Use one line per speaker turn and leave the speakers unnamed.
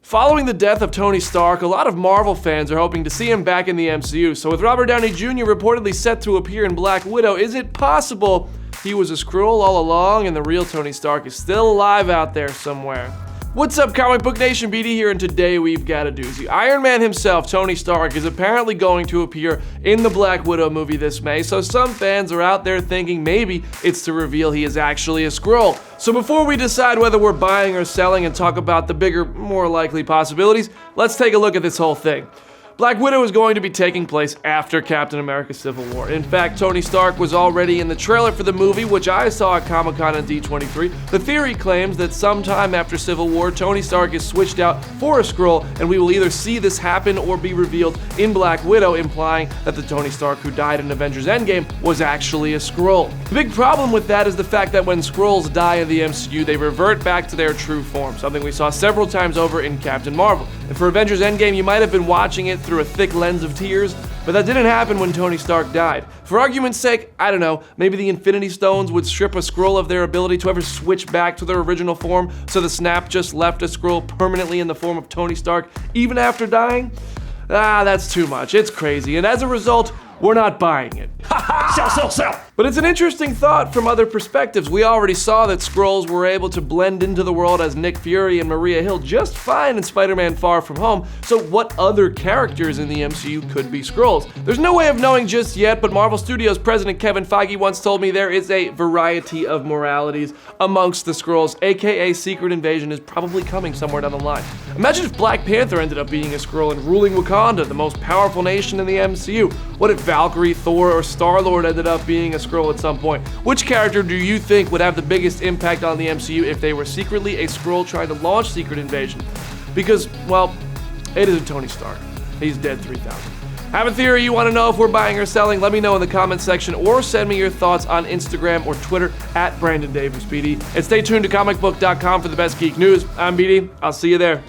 Following the death of Tony Stark, a lot of Marvel fans are hoping to see him back in the MCU. So with Robert Downey Jr. reportedly set to appear in Black Widow, is it possible he was a Skrull all along and the real Tony Stark is still alive out there somewhere? What's up, Comic Book Nation? BD here, and today we've got a doozy. Iron Man himself, Tony Stark, is apparently going to appear in the Black Widow movie this May, so some fans are out there thinking maybe it's to reveal he is actually a Skrull. So before we decide whether we're buying or selling and talk about the bigger, more likely possibilities, let's take a look at this whole thing. Black Widow is going to be taking place after Captain America Civil War. In fact, Tony Stark was already in the trailer for the movie, which I saw at Comic-Con and D23. The theory claims that sometime after Civil War, Tony Stark is switched out for a Skrull, and we will either see this happen or be revealed in Black Widow, implying that the Tony Stark who died in Avengers Endgame was actually a Skrull. The big problem with that is the fact that when Skrulls die in the MCU, they revert back to their true form, something we saw several times over in Captain Marvel. And for Avengers Endgame, you might have been watching it through a thick lens of tears, but that didn't happen when Tony Stark died. For argument's sake, I don't know, maybe the Infinity Stones would strip a Skrull of their ability to ever switch back to their original form, so the snap just left a Skrull permanently in the form of Tony Stark, even after dying? That's too much. It's crazy, and as a result, we're not buying it. Sell. But it's an interesting thought from other perspectives. We already saw that Skrulls were able to blend into the world as Nick Fury and Maria Hill just fine in Spider-Man Far From Home, so what other characters in the MCU could be Skrulls? There's no way of knowing just yet, but Marvel Studios president Kevin Feige once told me there is a variety of moralities amongst the Skrulls, aka Secret Invasion is probably coming somewhere down the line. Imagine if Black Panther ended up being a Skrull and ruling Wakanda, the most powerful nation in the MCU. What if Valkyrie, Thor, or Star-Lord ended up being a Skrull at some point? Which character do you think would have the biggest impact on the MCU if they were secretly a Skrull trying to launch Secret Invasion? Because, well, it isn't Tony Stark. He's dead 3,000. Have a theory you want to know if we're buying or selling? Let me know in the comments section or send me your thoughts on Instagram or Twitter at Brandon Davis BD. And stay tuned to Comicbook.com for the best geek news. I'm BD. I'll see you there.